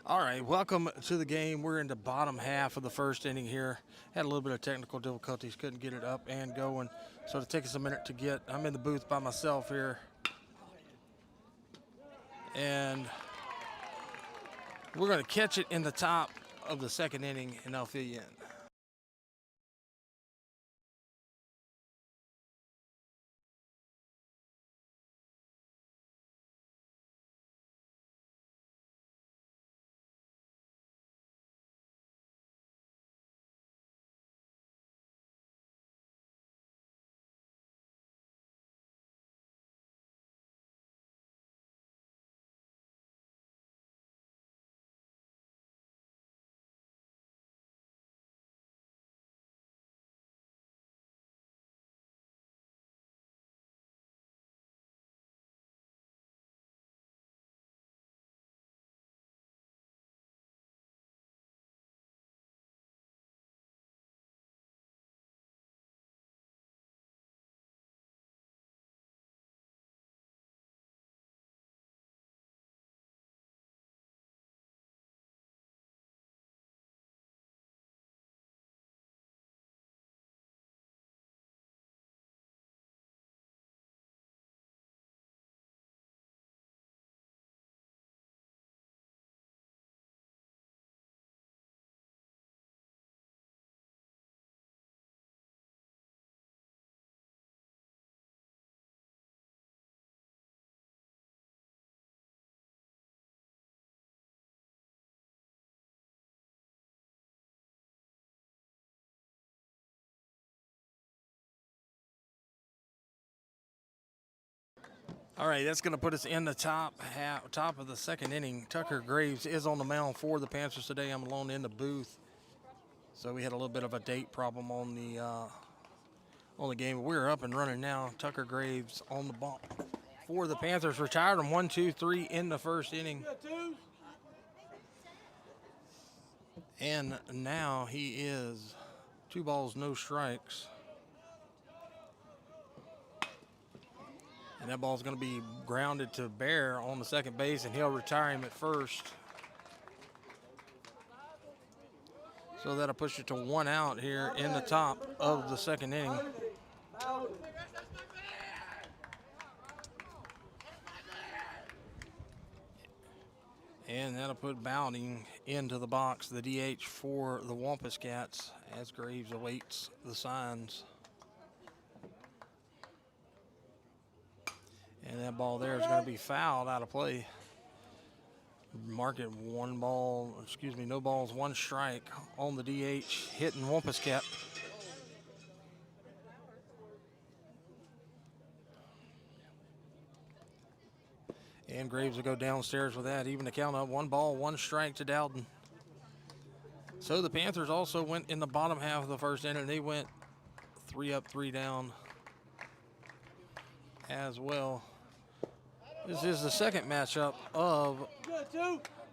All right, welcome to the game. We're in the bottom half of the first inning here. Had a little bit of technical difficulties, couldn't get it up and going. So it'll take us a minute to get. I'm in the booth by myself here. And we're going to catch it in the top of the second inning, and I'll fill you in. All right, that's going to put us in the top of the second inning. Tucker Graves is on the mound for the Panthers today. I'm alone in the booth, so we had a little bit of a date problem on the game. We're up and running now. Tucker Graves on the ball for the Panthers. Retired him 1, 2, 3 in the first inning, and now he is 2 balls, no strikes. And that ball's going to be grounded to Bear on the second base, and he'll retire him at first. So that'll push it to 1 out here in the top of the second inning. And that'll put Bowding into the box, the DH for the Wampus Cats, as Graves awaits the signs. And that ball there is going to be fouled out of play. Mark it no balls, 1 strike on the DH, hitting Wampus Cat. And Graves will go downstairs with that, even to count up 1 ball, 1 strike to Dowden. So the Panthers also went in the bottom half of the first inning. They went 3 up, 3 down as well. This is the second matchup of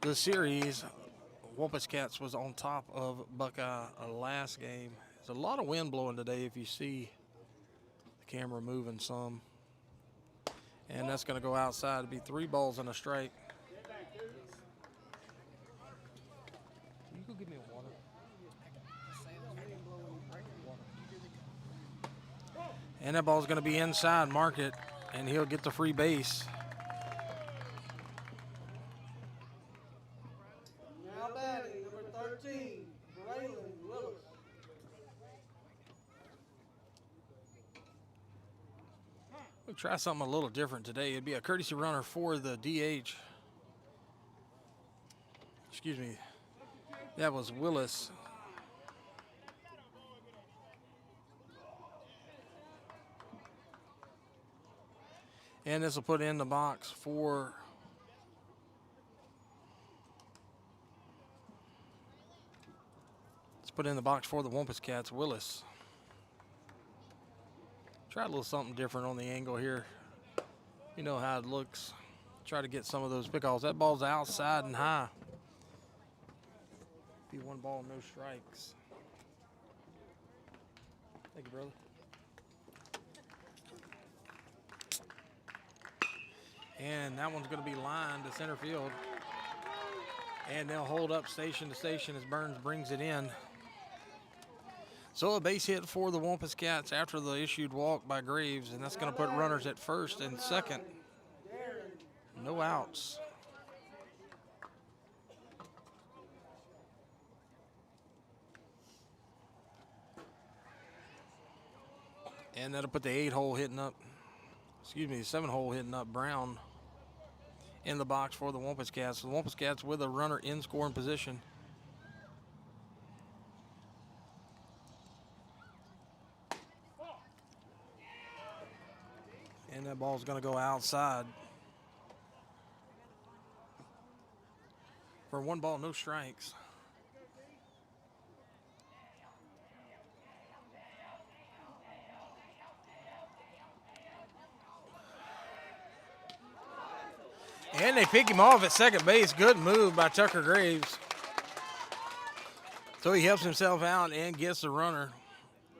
the series. Wampus Cats was on top of Buckeye last game. There's a lot of wind blowing today if you see the camera moving some. And that's going to go outside to be 3 balls and a strike. Can you go get me a water? And that ball's going to be inside Market, and he'll get the free base. We'll try something a little different today. It'd be a courtesy runner for the DH. Excuse me. That was Willis. And this will put in the box for the Wampus Cats, Willis. Try a little something different on the angle here. You know how it looks. Try to get some of those pickoffs. That ball's outside and high. Be 1 ball, no strikes. Thank you, brother. And that one's going to be lined to center field. And they'll hold up station to station as Burns brings it in. So a base hit for the Wampus Cats after the issued walk by Graves, and that's going to put runners at first and second. No outs. And that'll put the 7-hole hitting up Brown in the box for the Wampus Cats. The Wampus Cats with a runner in scoring position. And that ball's going to go outside for 1 ball, no strikes. And they pick him off at second base. Good move by Tucker Graves. So he helps himself out and gets the runner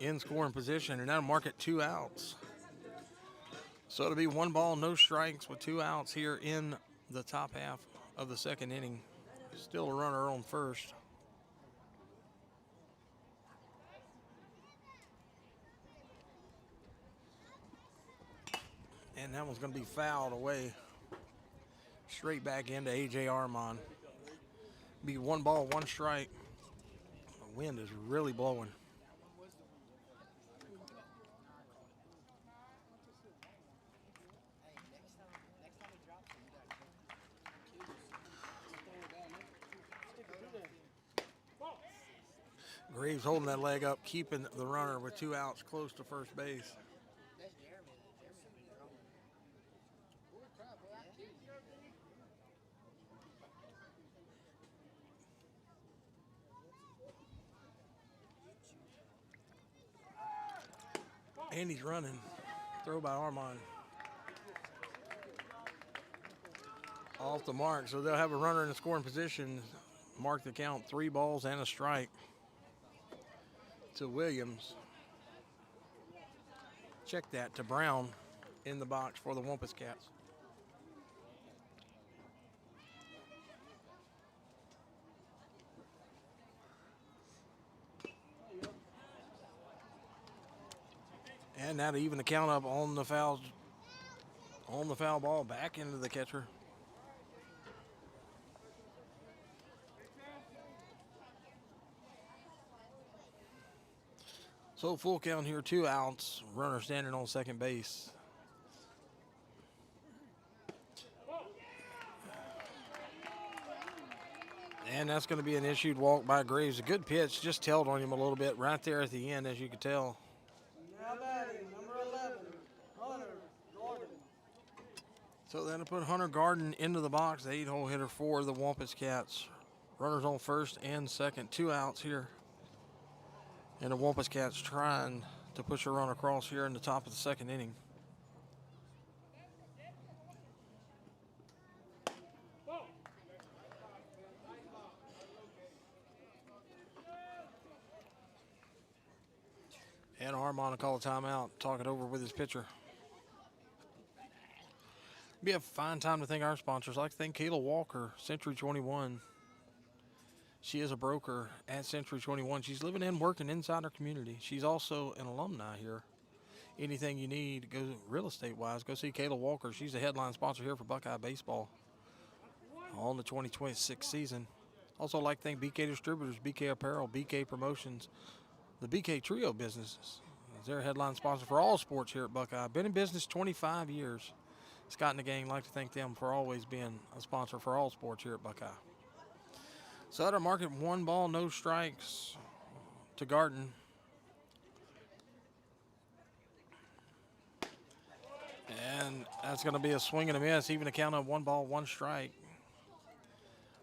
in scoring position, and that'll mark it 2 outs. So it'll be 1 ball, no strikes with 2 outs here in the top half of the second inning. Still a runner on first. And that one's going to be fouled away. Straight back into A.J. Armand. Be 1 ball, 1 strike. The wind is really blowing. Graves holding that leg up, keeping the runner with 2 outs close to first base. And he's running. Throw by Armand. Off the mark, so they'll have a runner in the scoring position. Mark the count, 3 balls and a strike to Williams. Check that to Brown in the box for the Wampus Cats. And now to even the count up on the foul ball back into the catcher. So full count here, 2 outs, runner standing on second base. And that's going to be an issued walk by Graves. A good pitch, just tailed on him a little bit right there at the end, as you could tell. Now batting, number 11, Hunter Gordon. So then to put Hunter Garden into the box, the 8-hole hitter for the Wampus Cats. Runners on first and second, 2 outs here. And the Wampus Cats trying to push a run across here in the top of the second inning. And Armand will call a timeout, talk it over with his pitcher. Be a fine time to thank our sponsors. I'd like to thank Kayla Walker, Century 21. She is a broker at Century 21. She's living and working inside our community. She's also an alumni here. Anything you need, go real estate-wise, go see Kayla Walker. She's the headline sponsor here for Buckeye Baseball on the 2026 season. Also like to thank BK Distributors, BK Apparel, BK Promotions, the BK Trio businesses. They're a headline sponsor for all sports here at Buckeye. Been in business 25 years. Scott and the gang like to thank them for always being a sponsor for all sports here at Buckeye. Sutter market, 1 ball, no strikes to Garden. And that's going to be a swing and a miss, even a count of 1 ball, 1 strike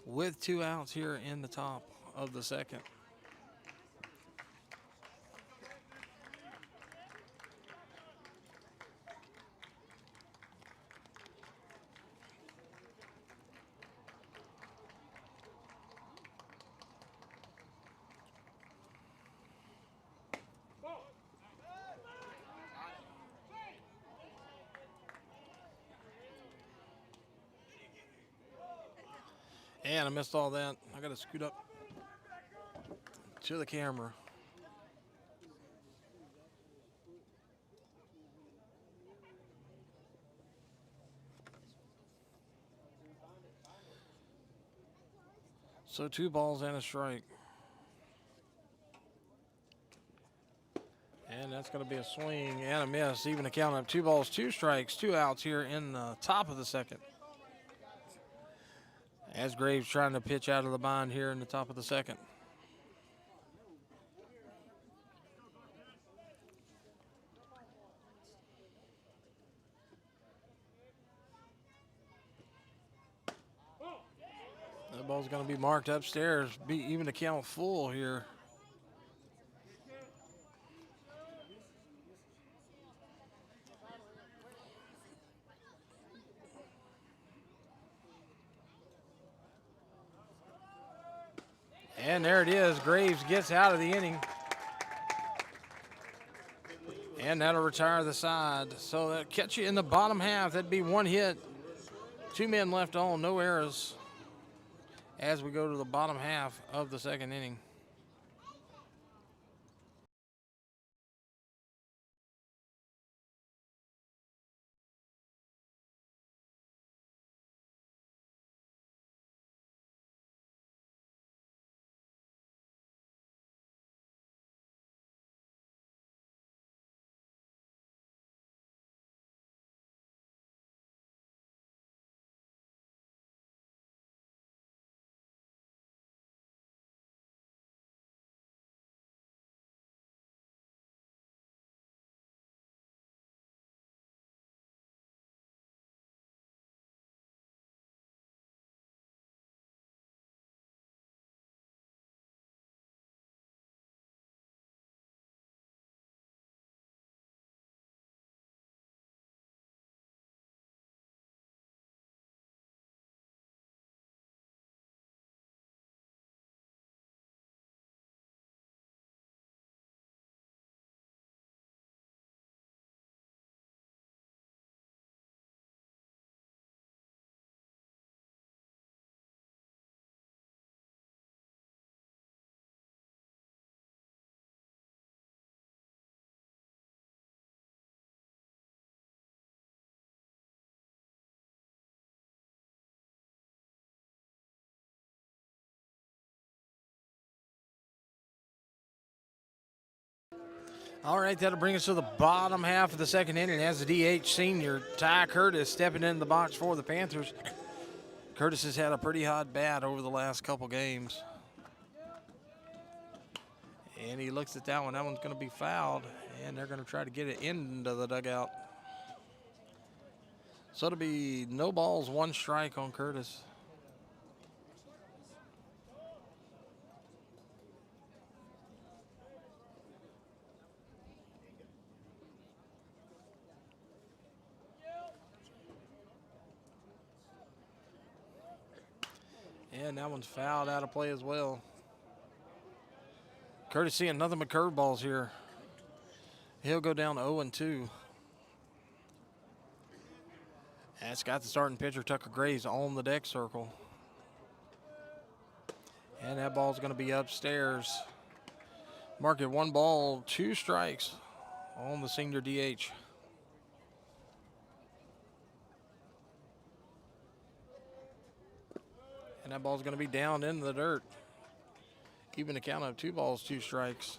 with 2 outs here in the top of the second. And I missed all that. I got to scoot up to the camera. So 2 balls and a strike. And that's going to be a swing and a miss. Even a count of 2 balls, 2 strikes, 2 outs here in the top of the second. As Graves trying to pitch out of the bind here in the top of the second. That ball's going to be marked upstairs. Be even a count full here. And there it is. Graves gets out of the inning. And that'll retire the side. So that'll catch you in the bottom half. That'd be 1 hit. 2 men left on, no errors. As we go to the bottom half of the second inning. All right, that'll bring us to the bottom half of the second inning as the DH senior, Ty Curtis, stepping in the box for the Panthers. Curtis has had a pretty hot bat over the last couple games. And he looks at that one. That one's going to be fouled, and they're going to try to get it into the dugout. So it'll be no balls, 1 strike on Curtis. And that one's fouled out of play as well. Curtis seeing nothing but curveballs here. He'll go down 0-2. That's got the starting pitcher, Tucker Graves, on the deck circle. And that ball's going to be upstairs. Mark it 1 ball, 2 strikes on the senior DH. And that ball's going to be down in the dirt. Even a count of 2 balls, 2 strikes.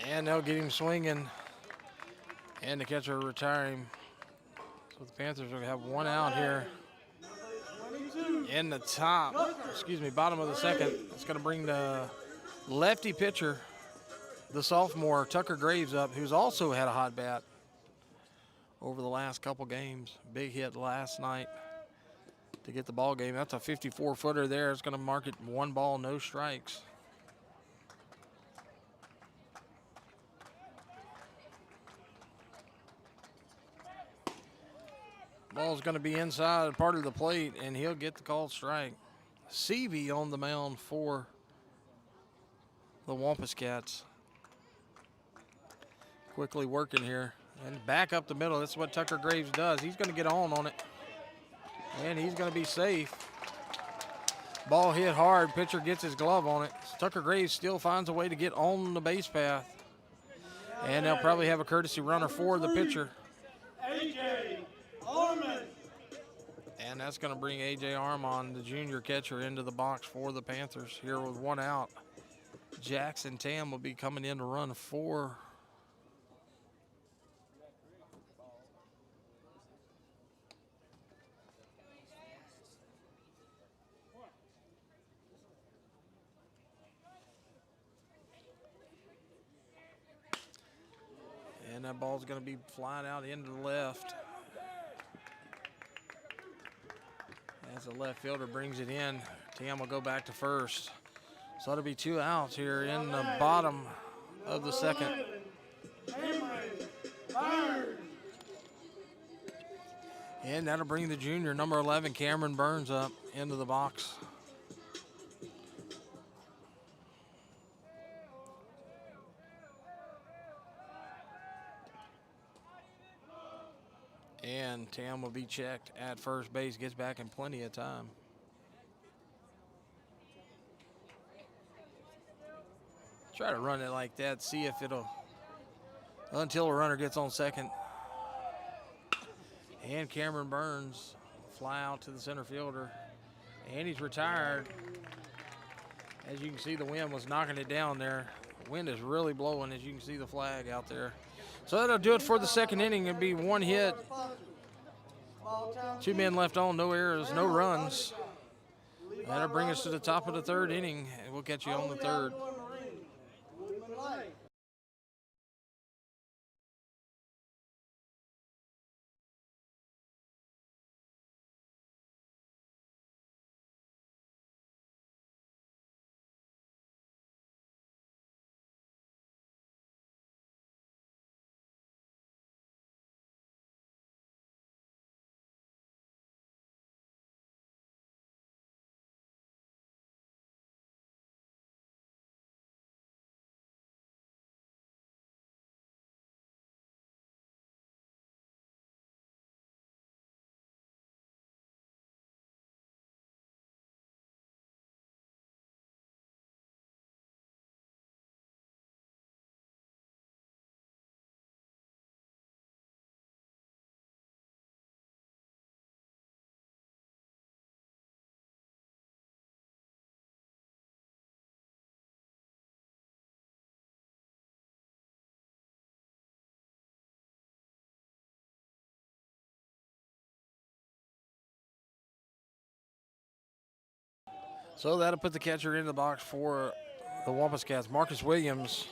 And they'll get him swinging. And the catcher retiring. So the Panthers will have 1 out here. In the bottom of the second. It's going to bring the lefty pitcher, the sophomore Tucker Graves, up, who's also had a hot bat over the last couple games. Big hit last night to get the ball game. That's a 54-footer there. It's going to mark it 1 ball, no strikes. Ball's going to be inside part of the plate, and he'll get the called strike. Seavey on the mound for the Wampus Cats. Quickly working here. And back up the middle. That's what Tucker Graves does. He's going to get on it. And he's going to be safe. Ball hit hard. Pitcher gets his glove on it. Tucker Graves still finds a way to get on the base path. And they'll probably have a courtesy runner for the pitcher. AJ Orman. And that's going to bring A.J. Armon, the junior catcher, into the box for the Panthers here with one out. Jackson Tam will be coming in to run for and that ball's going to be flying out into the left. As the left fielder brings it in, Tam will go back to first. So it'll be 2 outs here in the bottom of the second. And that'll bring the junior, number 11, Cameron Burns, up into the box. And Tam will be checked at first base, gets back in plenty of time. Try to run it like that, see if it'll, until a runner gets on second. And Cameron Burns fly out to the center fielder. And he's retired. As you can see, the wind was knocking it down there. The wind is really blowing, as you can see the flag out there. So that'll do it for the second inning. It'll be 1 hit. 2 men left on, no errors, no runs. That'll bring us to the top of the third inning, and we'll catch you on the third. So that'll put the catcher in the box for the Wampus Cats. Marcus Williams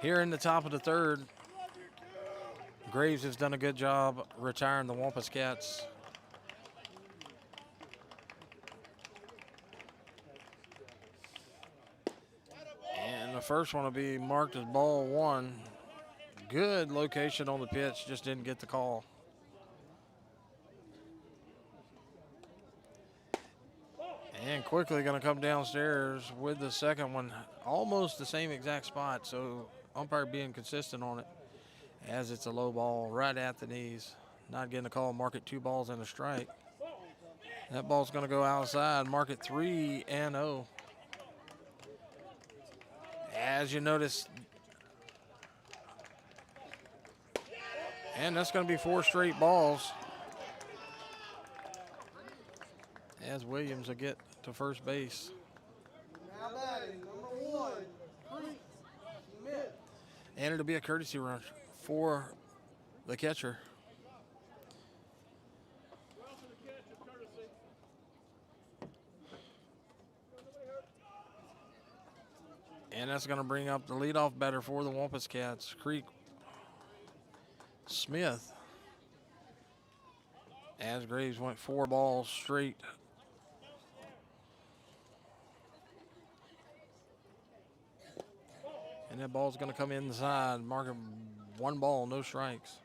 here in the top of the third. Graves has done a good job retiring the Wampus Cats. And the first one will be marked as ball 1. Good location on the pitch, just didn't get the call. And quickly going to come downstairs with the second one, almost the same exact spot, so umpire being consistent on it, as it's a low ball right at the knees. Not getting a call, mark it 2 balls and a strike. That ball's going to go outside, mark it 3-0. As you notice, and that's going to be 4 straight balls, as Williams will get to first base. Now batting, number 1, Smith. And it'll be a courtesy run for the catcher. And that's going to bring up the leadoff batter for the Wampus Cats, Creek Smith. As Graves went 4 balls straight. And that ball's going to come inside, marking 1 ball, no strikes.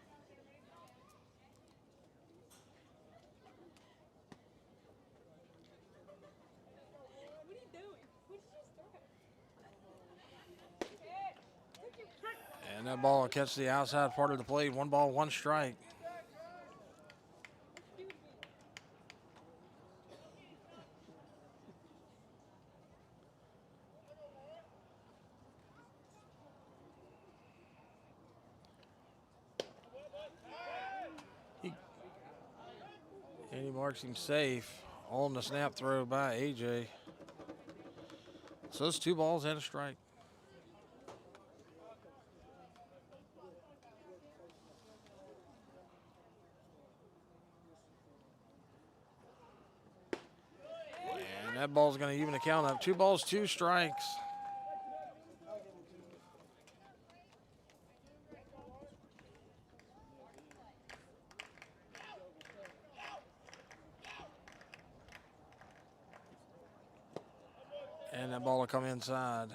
And that ball will catch the outside part of the plate. 1 ball, 1 strike. And he marks him safe on the snap throw by AJ. So it's 2 balls and a strike. And that ball's going to even the count up. 2 balls, 2 strikes. And that ball will come inside.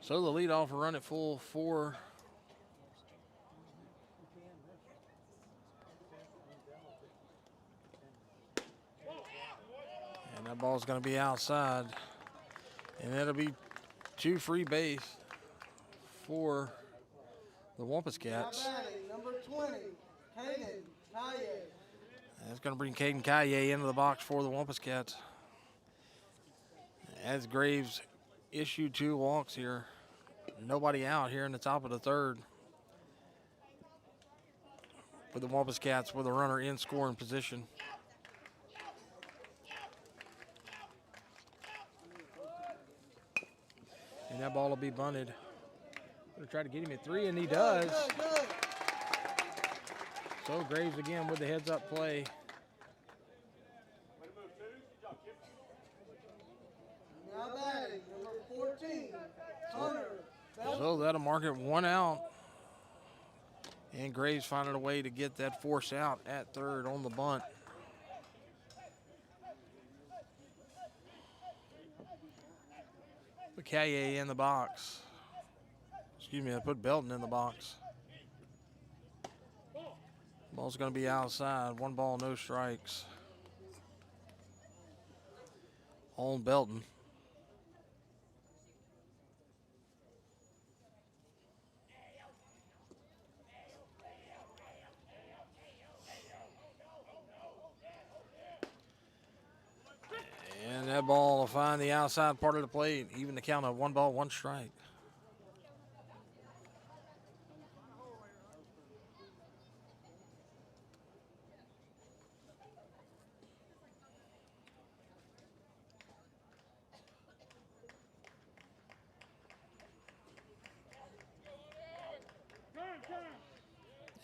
So the leadoff will run at full 4. And that ball's going to be outside. And it'll be 2 free base for the Wampus Cats. Number 20, Caden Kaye. That's going to bring Caden Kaye into the box for the Wampus Cats. As Graves issued 2 walks here. Nobody out here in the top of the 3rd. For the Wampus Cats with a runner in scoring position. And that ball will be bunted. Gonna try to get him at 3, and he does. Good. So Graves again with the heads-up play. Now batting, number 14, Hunter. So that'll mark it 1 out. And Graves finding a way to get that force out at 3rd on the bunt. Put Kaye in the box. Excuse me, I put Belton in the box. Ball's going to be outside. 1 ball, no strikes. On Belton. And that ball will find the outside part of the plate. Even the count of 1 ball, 1 strike.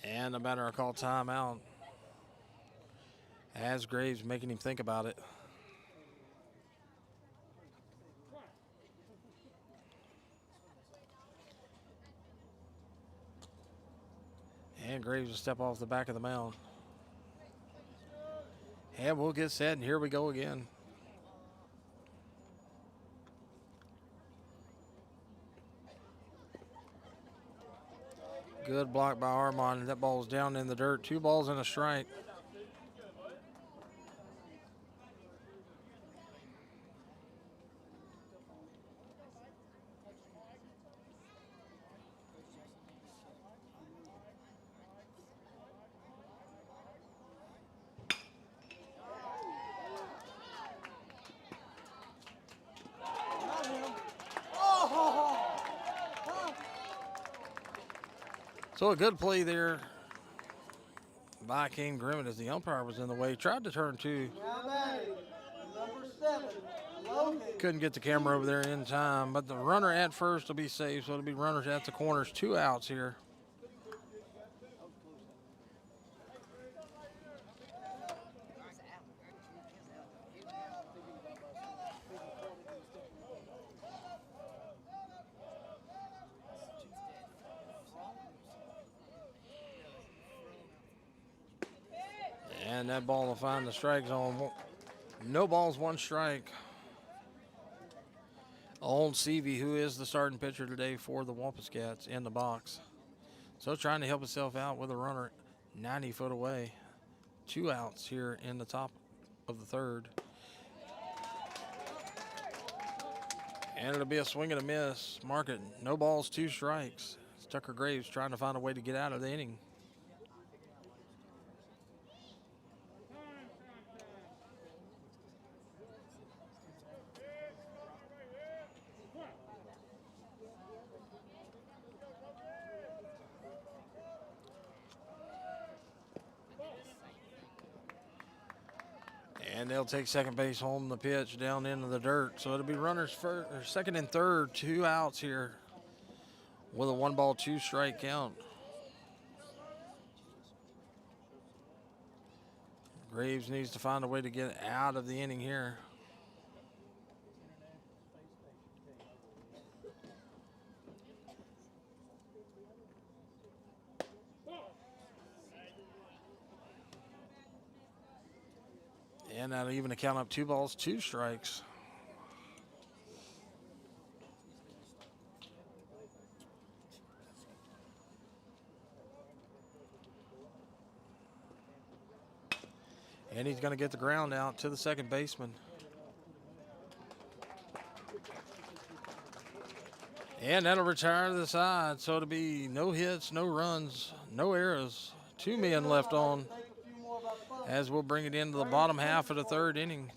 And the batter will call timeout. As Graves making him think about it. And Graves will step off the back of the mound. And we'll get set, and here we go again. Good block by Armand. That ball's down in the dirt. 2 balls and a strike. So a good play there by King Grimmett as the umpire was in the way. Tried to turn 2. Now batting, number 7, Logan. Couldn't get the camera over there in time, but the runner at first will be safe, so it'll be runners at the corners. 2 outs here. And that ball will find the strike zone. No balls, 1 strike. On Seavey, who is the starting pitcher today for the Wampus Cats, in the box. So trying to help himself out with a runner 90 foot away. 2 outs here in the top of the 3rd. And it'll be a swing and a miss. Mark it. No balls, 2 strikes. It's Tucker Graves trying to find a way to get out of the inning. And they'll take second base home the pitch down into the dirt. So it'll be runners first, or second and third, 2 outs here with a 1-ball, 2-strike count. Graves needs to find a way to get out of the inning here. And that'll even count up 2 balls, 2 strikes. And he's going to get the ground out to the second baseman. And that'll retire to the side. So it'll be no hits, no runs, no errors. 2 men left on as we'll bring it into the bottom half of the third inning.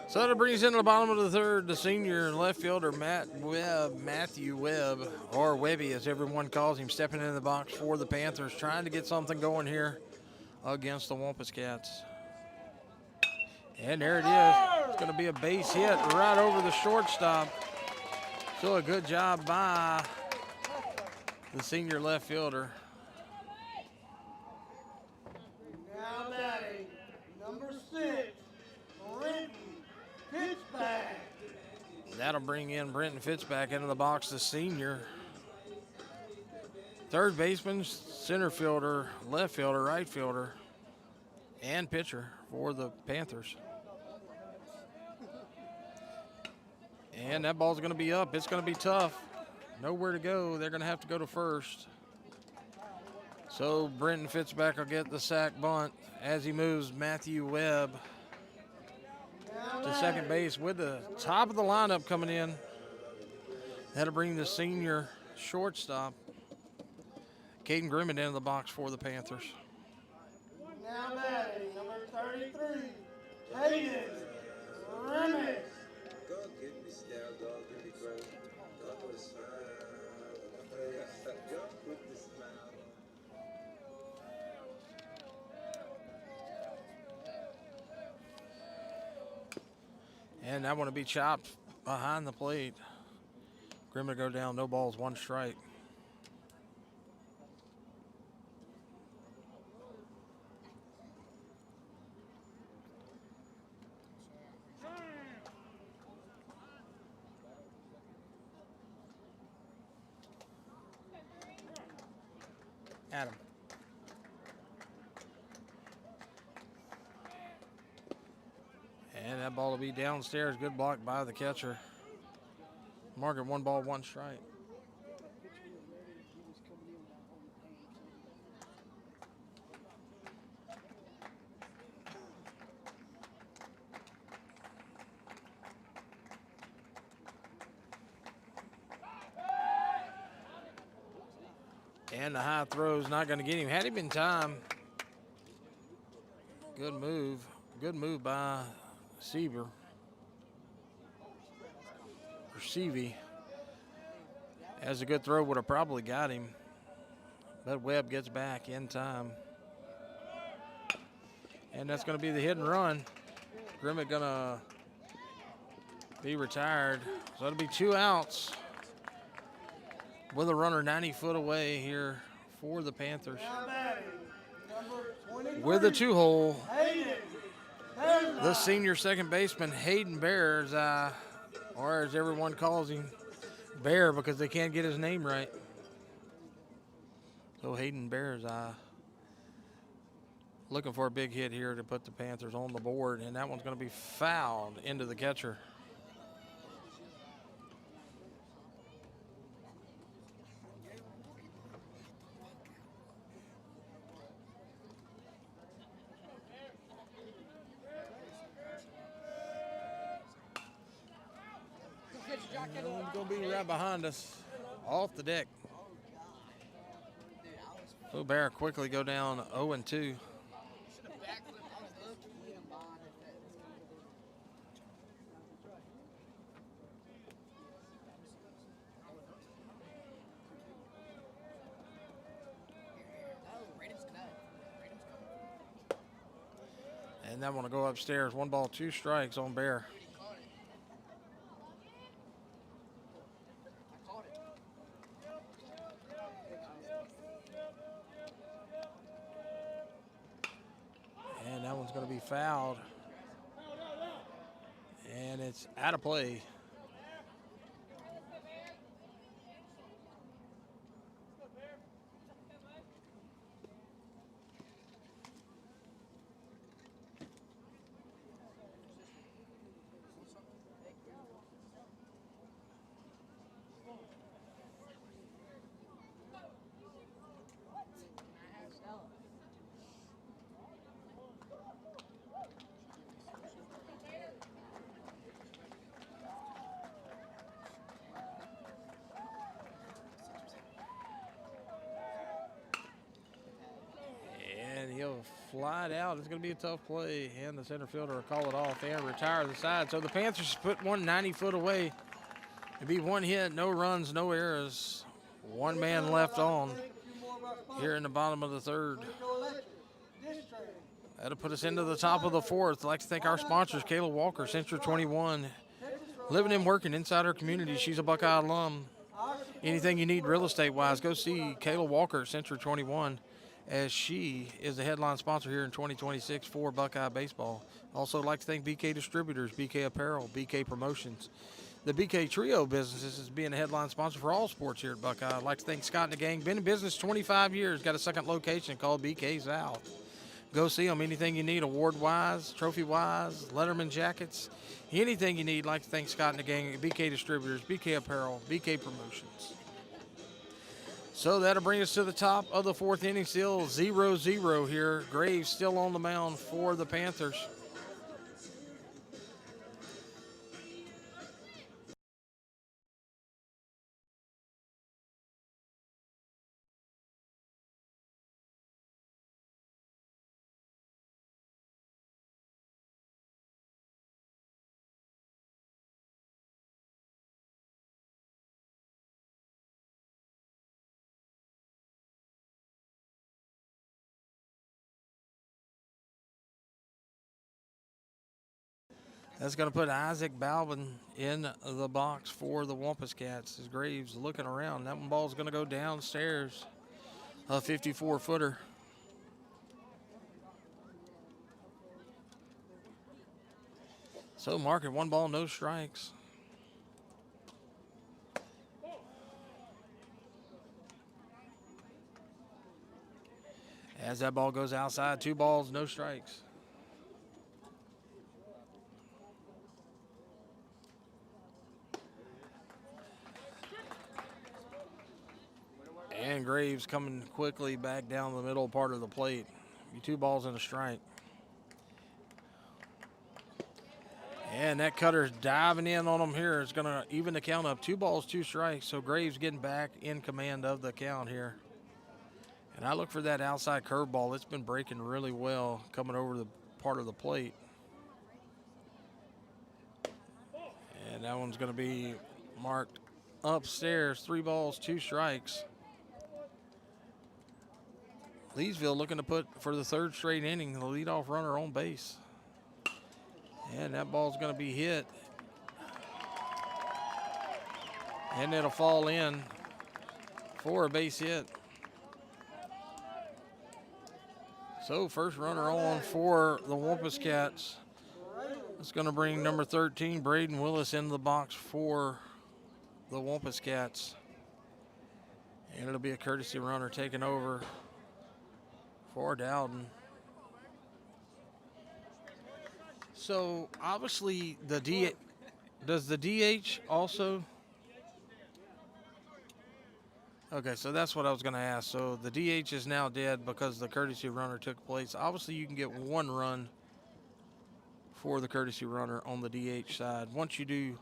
So that brings into the bottom of the third the senior left fielder Matthew Webb, or Webby as everyone calls him, stepping into the box for the Panthers, trying to get something going here against the Wampus Cats. And there it is. It's going to be a base hit right over the shortstop. So a good job by the senior left fielder. Now batting, number 6, Brenton Fitzpatrick. That'll bring in Brenton Fitzpatrick into the box, the senior. Third baseman, center fielder, left fielder, right fielder, and pitcher for the Panthers. And that ball's going to be up. It's going to be tough. Nowhere to go. They're going to have to go to first. So Brenton Fitzpatrick will get the sack bunt as he moves Matthew Webb to second base with the top of the lineup coming in. That'll bring the senior shortstop, Caden Grimmett, into the box for the Panthers. Now batting, number 33, Caden Grimmett. And that one to be chopped behind the plate. Grimmett go down, no balls, 1 strike. Adam. And that ball will be downstairs. Good block by the catcher. Mark it 1 ball, 1 strike. And the high throw is not going to get him. Had him in time. Good move. Good move by Seaver. Or Seavey. As a good throw would have probably got him. But Webb gets back in time. And that's going to be the hit and run. Grimmett going to be retired. So it'll be 2 outs with a runner 90 foot away here for the Panthers. With a 2-hole, the senior second baseman, Hayden Bears, or as everyone calls him, Bear, because they can't get his name right. So Hayden Bears, looking for a big hit here to put the Panthers on the board, and that one's going to be fouled into the catcher. It's going to be right behind us, off the deck. So Bear quickly go down 0-2. And that one will go upstairs. 1 ball, 2 strikes on Bear. And that one's going to be fouled. And it's out of play. He'll fly it out. It's going to be a tough play, and the center fielder will call it off and retire the side. So the Panthers put one 90 foot away. It'd be 1 hit, no runs, no errors. 1 man left on here in the bottom of the 3rd. That'll put us into the top of the 4th. I'd like to thank our sponsors, Kayla Walker, Century 21. Living and working inside our community. She's a Buckeye alum. Anything you need real estate-wise, go see Kayla Walker, Century 21. As she is the headline sponsor here in 2026 for Buckeye Baseball. Also like to thank BK Distributors, BK Apparel, BK Promotions. The BK Trio businesses is being a headline sponsor for all sports here at Buckeye. I'd like to thank Scott and the gang. Been in business 25 years. Got a second location called BK South. Go see them. Anything you need award-wise, trophy-wise, Letterman jackets, anything you need. Like to thank Scott and the gang at BK Distributors, BK Apparel, BK Promotions. So that'll bring us to the top of the 4th inning, still 0-0 here. Graves still on the mound for the Panthers. That's going to put Isaac Balvin in the box for the Wampus Cats. As Graves looking around. That one ball's going to go downstairs. A 54-footer. So marking 1 ball, no strikes. As that ball goes outside, 2 balls, no strikes. And Graves coming quickly back down the middle part of the plate. 2 balls and a strike. And that cutter's diving in on him here. It's going to even the count up. 2 balls, 2 strikes. So Graves getting back in command of the count here. And I look for that outside curveball. It's been breaking really well coming over the part of the plate. And that one's going to be marked upstairs. 3 balls, 2 strikes. Leesville looking to put, for the 3rd straight inning, the leadoff runner on base. And that ball's going to be hit. And it'll fall in for a base hit. So first runner on for the Wampus Cats. It's going to bring number 13, Braden Willis, into the box for the Wampus Cats. And it'll be a courtesy runner taking over for Dowden. So obviously does the DH also? Okay, so that's what I was going to ask. So the DH is now dead because the courtesy runner took place. Obviously, you can get 1 run for the courtesy runner on the DH side. Once you do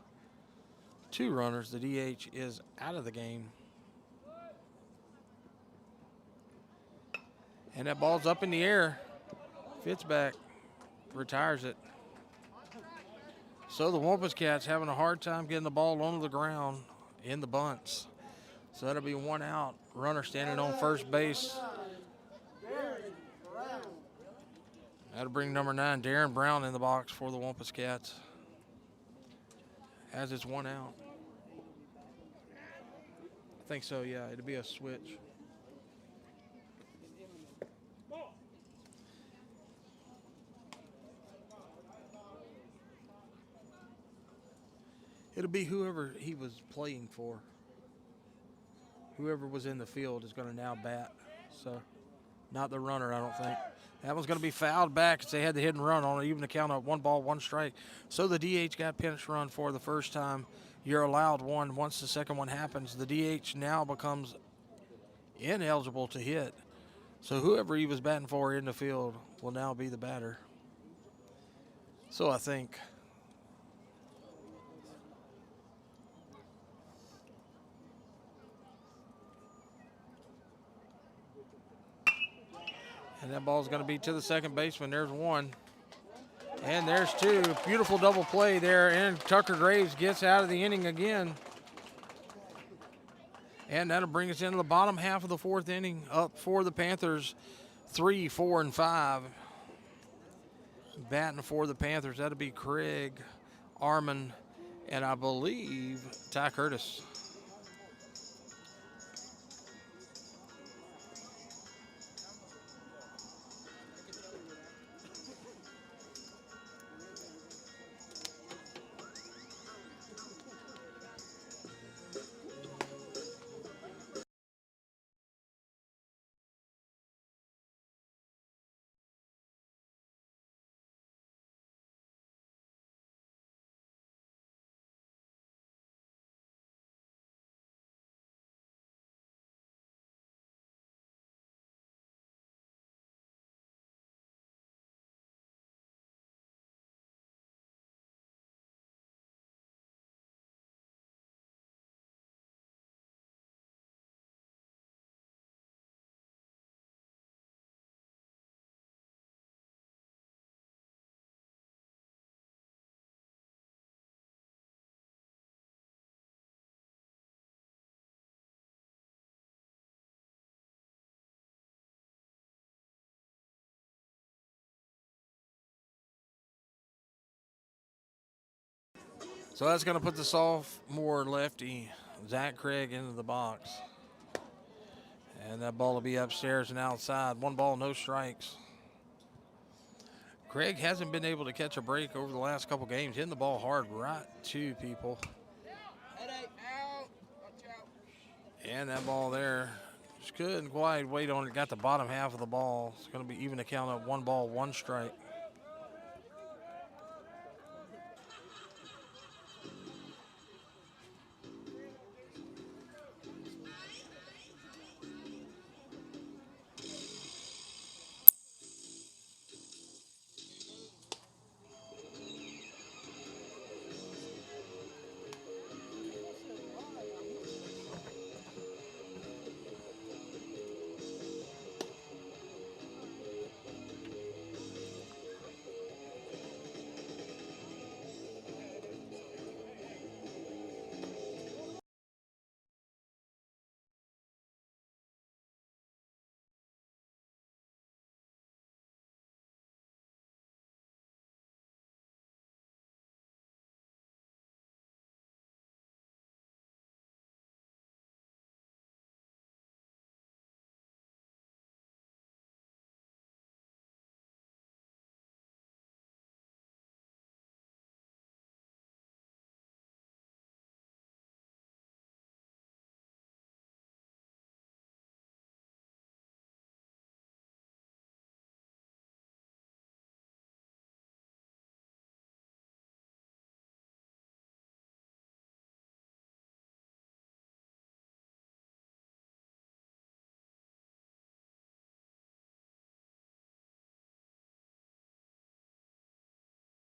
2 runners, the DH is out of the game. And that ball's up in the air. Fitzback retires it. So the Wampus Cats having a hard time getting the ball onto the ground in the bunts. So that'll be 1 out. Runner standing on first base. That'll bring number 9, Darren Brown, in the box for the Wampus Cats. As it's 1 out. I think so, yeah. It'll be a switch. It'll be whoever he was playing for. Whoever was in the field is going to now bat. So, not the runner, I don't think. That one's going to be fouled back because they had the hit and run on it, even to count up 1 ball, 1 strike. So the DH got pinch run for the first time. You're allowed 1. Once the second one happens, the DH now becomes ineligible to hit. So whoever he was batting for in the field will now be the batter. So I think and that ball's going to be to the second baseman. There's 1. And there's 2. Beautiful double play there. And Tucker Graves gets out of the inning again. And that'll bring us into the bottom half of the 4th inning. Up for the Panthers, 3, 4, and 5. Batting for the Panthers, that'll be Craig, Armin, and I believe Ty Curtis. So that's going to put the sophomore lefty, Zach Craig, into the box. And that ball will be upstairs and outside. 1 ball, no strikes. Craig hasn't been able to catch a break over the last couple games. Hitting the ball hard right to people. And that ball there, just couldn't quite wait on it. Got the bottom half of the ball. It's going to be even to count up 1 ball, 1 strike.